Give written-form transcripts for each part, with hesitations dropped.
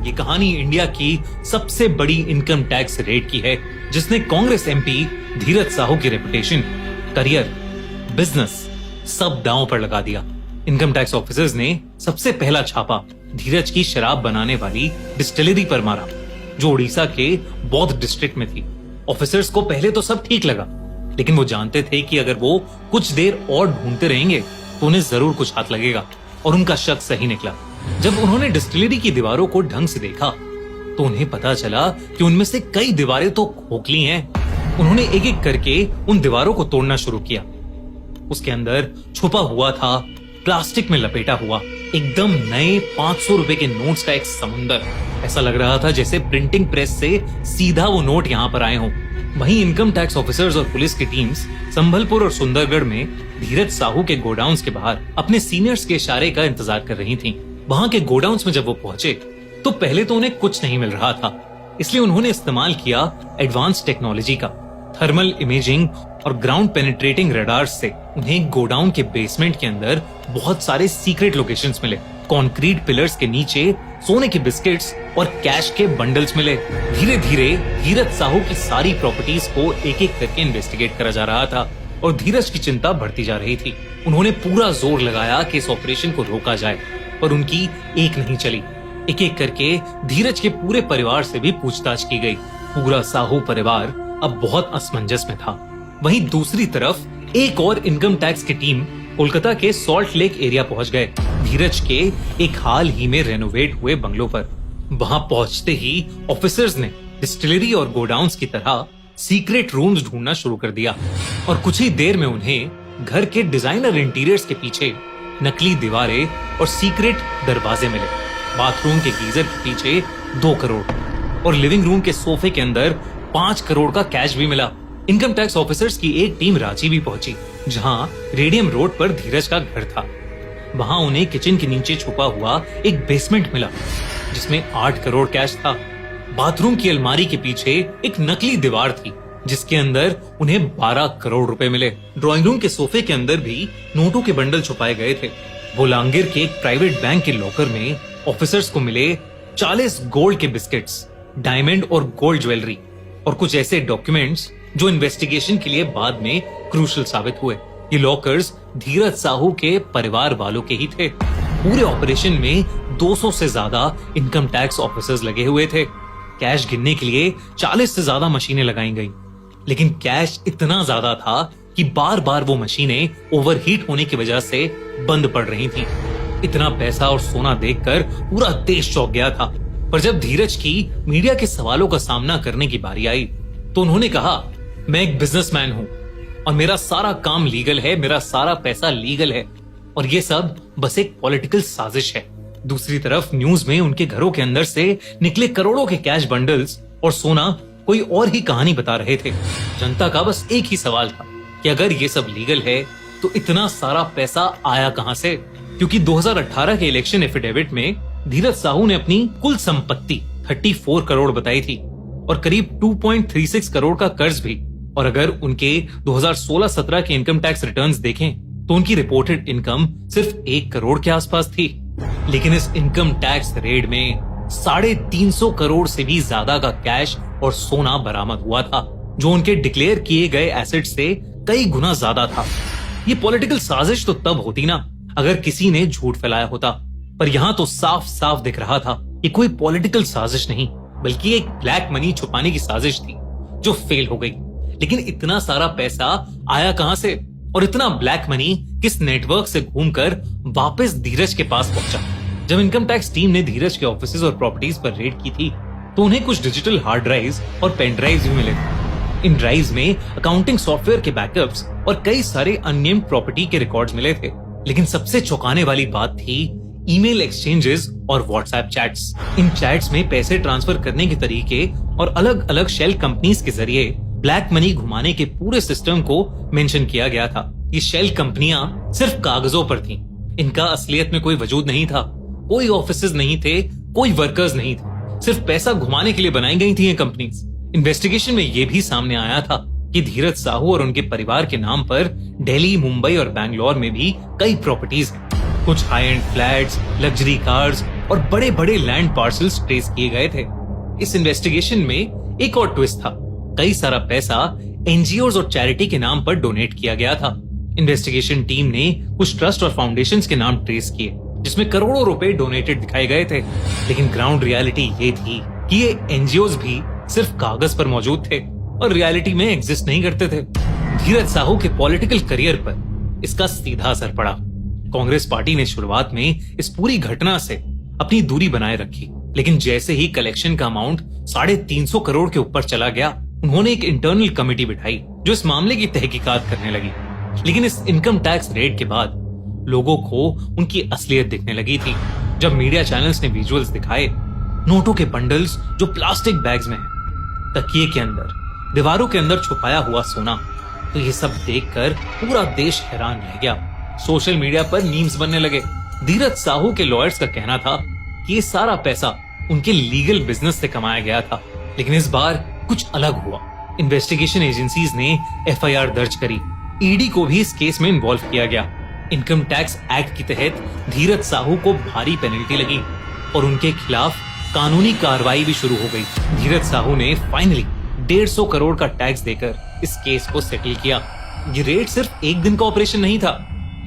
ये कहानी इंडिया की सबसे बड़ी इनकम टैक्स रेड की है, जिसने कांग्रेस एमपी धीरज साहू की रेपुटेशन, करियर, बिजनेस सब दांव पर लगा दिया। इनकम टैक्स ऑफिसर्स ने सबसे पहला छापा धीरज की शराब बनाने वाली डिस्टिलरी पर मारा, जो उड़ीसा के बौद्ध डिस्ट्रिक्ट में थी। ऑफिसर्स को पहले तो सब ठीक लगा, लेकिन वो जानते थे कि अगर वो कुछ देर और ढूंढते रहेंगे तो उन्हें जरूर कुछ हाथ लगेगा, और उनका शक सही निकला। जब उन्होंने डिस्टिलरी की दीवारों को ढंग से देखा तो उन्हें पता चला कि उनमें से कई दीवारें तो खोखली हैं। उन्होंने एक एक करके उन दीवारों को तोड़ना शुरू किया। उसके अंदर छुपा हुआ था प्लास्टिक में लपेटा हुआ एकदम नए 500 रुपए के नोट्स का एक समुंदर। ऐसा लग रहा था जैसे प्रिंटिंग प्रेस से सीधा वो नोट यहाँ पर आए हों। वहीं इनकम टैक्स ऑफिसर्स और पुलिस की टीम्स संभलपुर और सुंदरगढ़ में धीरज साहू के गोडाउन्स के बाहर अपने सीनियर्स के इशारे का इंतजार कर रही थीं। वहां के गोडाउन्स में जब वो पहुंचे तो पहले तो उन्हें कुछ नहीं मिल रहा था, इसलिए उन्होंने इस्तेमाल किया एडवांस टेक्नोलॉजी का। थर्मल इमेजिंग और ग्राउंड पेनिट्रेटिंग रडार्स से उन्हें गोडाउन के बेसमेंट के अंदर बहुत सारे सीक्रेट लोकेशंस मिले। कंक्रीट पिलर्स के नीचे सोने के बिस्किट्स और कैश के बंडल्स मिले। धीरे धीरे धीरज साहू की सारी प्रॉपर्टीज को एक एक करके इन्वेस्टिगेट करा जा रहा था और धीरज की चिंता बढ़ती जा रही थी। उन्होंने पूरा जोर लगाया कि इस ऑपरेशन को रोका जाए, पर उनकी एक नहीं चली। एक एक करके धीरज के पूरे परिवार से भी पूछताछ की गई। पूरा साहू परिवार अब बहुत असमंजस में था। वहीं दूसरी तरफ एक और इनकम टैक्स की टीम कोलकाता के सॉल्ट लेक एरिया पहुंच गए, धीरज के एक हाल ही में रेनोवेट हुए बंगलों पर। वहां पहुंचते ही ऑफिसर्स ने डिस्टिलरी और गोडाउन्स की तरह सीक्रेट रूम्स ढूंढना शुरू कर दिया, और कुछ ही देर में उन्हें घर के डिजाइनर इंटीरियर्स के पीछे नकली दीवारें और सीक्रेट दरवाजे मिले। बाथरूम के गीजर के पीछे 2 करोड़ और लिविंग रूम के सोफे के अंदर 5 करोड़ का कैश भी मिला। इनकम टैक्स ऑफिसर्स की एक टीम रांची भी पहुंची, जहां रेडियम रोड पर धीरज का घर था। वहां उन्हें किचन के नीचे छुपा हुआ एक बेसमेंट मिला, जिसमें 8 करोड़ कैश था। बाथरूम की अलमारी के पीछे एक नकली दीवार थी, जिसके अंदर उन्हें 12 करोड़ रुपए मिले। ड्राइंग रूम के सोफे के अंदर भी नोटों के बंडल छुपाए गए थे। बोलांगीर के एक प्राइवेट बैंक के लॉकर में ऑफिसर्स को मिले 40 गोल्ड के बिस्किट्स, डायमंड और गोल्ड ज्वेलरी और कुछ ऐसे डॉक्यूमेंट्स जो इन्वेस्टिगेशन के लिए बाद में क्रूशल साबित हुए। ये लॉकर्स धीरज साहू के परिवार वालों के ही थे। पूरे ऑपरेशन में 200 से ज्यादा इनकम टैक्स ऑफिसर्स लगे हुए थे। कैश गिनने के लिए 40 से ज्यादा मशीनें लगाई गईं, लेकिन कैश इतना ज्यादा था कि बार बार वो मशीनें ओवरहीट होने की वजह से बंद पड़ रही थीं। इतना पैसा और सोना देखकर पूरा देश चौंक गया था। पर जब धीरज की मीडिया के सवालों का सामना करने की बारी आई तो उन्होंने कहा, मैं एक बिजनेसमैन हूं और मेरा सारा काम लीगल है, मेरा सारा पैसा लीगल है, और ये सब बस एक पॉलिटिकल साजिश है। दूसरी तरफ न्यूज में उनके घरों के अंदर से निकले करोड़ों के कैश बंडल्स और सोना कोई और ही कहानी बता रहे थे। जनता का बस एक ही सवाल था कि अगर ये सब लीगल है तो इतना सारा पैसा आया कहां से? क्योंकि 2018 के इलेक्शन एफिडेविट में धीरज साहू ने अपनी कुल संपत्ति 34 करोड़ बताई थी और करीब 2.36 करोड़ का कर्ज भी। और अगर उनके 2016-17 के इनकम टैक्स रिटर्न्स देखें तो उनकी रिपोर्टेड इनकम सिर्फ 1 करोड़ के आसपास थी। लेकिन इस इनकम टैक्स रेड में 350 करोड़ से भी ज्यादा का कैश और सोना बरामद हुआ था, जो उनके डिक्लेयर किए गए एसेट से कई गुना ज्यादा था। ये पॉलिटिकल साजिश तो तब होती ना अगर किसी ने झूठ फैलाया होता, पर यहाँ तो साफ साफ दिख रहा था ये कोई पॉलिटिकल साजिश नहीं बल्कि एक ब्लैक मनी छुपाने की साजिश थी जो फेल हो गई। लेकिन इतना सारा पैसा आया कहां से और इतना ब्लैक मनी किस नेटवर्क से घूमकर वापस धीरज के पास पहुंचा? जब इनकम टैक्स टीम ने धीरज के ऑफिसेज और प्रॉपर्टीज पर रेड की थी तो उन्हें कुछ डिजिटल हार्ड ड्राइव्स और पेन ड्राइव्स भी मिले। इन ड्राइव्स में अकाउंटिंग सॉफ्टवेयर के बैकअप्स और कई सारे अननेम्ड प्रॉपर्टी के रिकॉर्ड्स मिले थे। लेकिन सबसे चौंकाने वाली बात थी ईमेल एक्सचेंजेस और व्हाट्सएप चैट्स। इन चैट्स में पैसे ट्रांसफर करने के तरीके और अलग अलग शेल कंपनीज के जरिए ब्लैक मनी घुमाने के पूरे सिस्टम को मेंशन किया गया था। ये शेल कंपनियां सिर्फ कागजों पर थीं। इनका असलियत में कोई वजूद नहीं था, कोई ऑफिसेज नहीं थे, कोई वर्कर्स नहीं थे, सिर्फ पैसा घुमाने के लिए बनाई गई थी ये कंपनीज। इन्वेस्टिगेशन में ये भी सामने आया था कि धीरज साहू और उनके परिवार के नाम पर दिल्ली, मुंबई और बैंगलोर में भी कई प्रॉपर्टीज हैं। कुछ high and flats, luxury cars और बड़े बड़े लैंड पार्सल्स ट्रेस किए गए थे। इस इन्वेस्टिगेशन में एक और ट्विस्ट था। कई सारा पैसा एनजीओज और चैरिटी के नाम पर डोनेट किया गया था। इन्वेस्टिगेशन टीम ने कुछ ट्रस्ट और फाउंडेशंस के नाम ट्रेस किए जिसमें करोड़ों रुपए डोनेटेड दिखाए गए थे, लेकिन ग्राउंड रियलिटी ये थी कि ये एनजीओज भी सिर्फ कागज पर मौजूद थे और रियलिटी में एग्जिस्ट नहीं करते थे। धीरज साहू के पॉलिटिकल करियर पर इसका सीधा असर पड़ा। कांग्रेस पार्टी ने शुरुआत में इस पूरी घटना से अपनी दूरी बनाए रखी, लेकिन जैसे ही कलेक्शन का अमाउंट 350 करोड़ के ऊपर चला गया, उन्होंने एक इंटरनल कमेटी बिठाई जो इस मामले की तहकीकात करने लगी। लेकिन इस इनकम टैक्स रेड के बाद लोगों को उनकी असलियत दिखने लगी थी। जब मीडिया चैनल्स ने विजुअल्स दिखाए, नोटों के बंडल्स जो प्लास्टिक बैग्स में हैं, तकिए के अंदर, दीवारों के अंदर छुपाया हुआ सोना, तो ये सब देखकर पूरा देश हैरान रह गया। सोशल मीडिया पर मीम्स बनने लगे। धीरज साहू के लॉयर्स का कहना था कि ये सारा पैसा उनके लीगल बिजनेस से कमाया गया था, लेकिन इस बार कुछ अलग हुआ। इन्वेस्टिगेशन एजेंसीज ने एफआईआर दर्ज करी। ईडी को भी इस केस में इन्वॉल्व किया गया। इनकम टैक्स एक्ट के तहत धीरज साहू को भारी पेनल्टी लगी और उनके खिलाफ कानूनी कार्रवाई भी शुरू हो गई। धीरज साहू ने फाइनली 150 करोड़ का टैक्स देकर इस केस को सेटल किया। ये रेड सिर्फ एक दिन का ऑपरेशन नहीं था,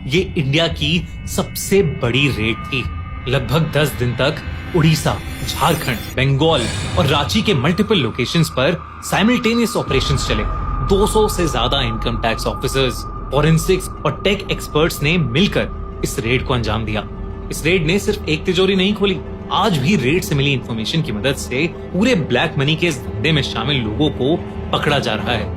ये इंडिया की सबसे बड़ी रेड थी। लगभग 10 दिन तक उड़ीसा, झारखंड, बंगाल और रांची के मल्टीपल लोकेशंस पर साइमल्टेनियस ऑपरेशंस चले। 200 से ज्यादा इनकम टैक्स ऑफिसर्स, फॉरेंसिक्स और टेक एक्सपर्ट्स ने मिलकर इस रेड को अंजाम दिया। इस रेड ने सिर्फ एक तिजोरी नहीं खोली, आज भी रेड से मिली इंफॉर्मेशन की मदद से पूरे ब्लैक मनी के इस धंधे में शामिल लोगों को पकड़ा जा रहा है।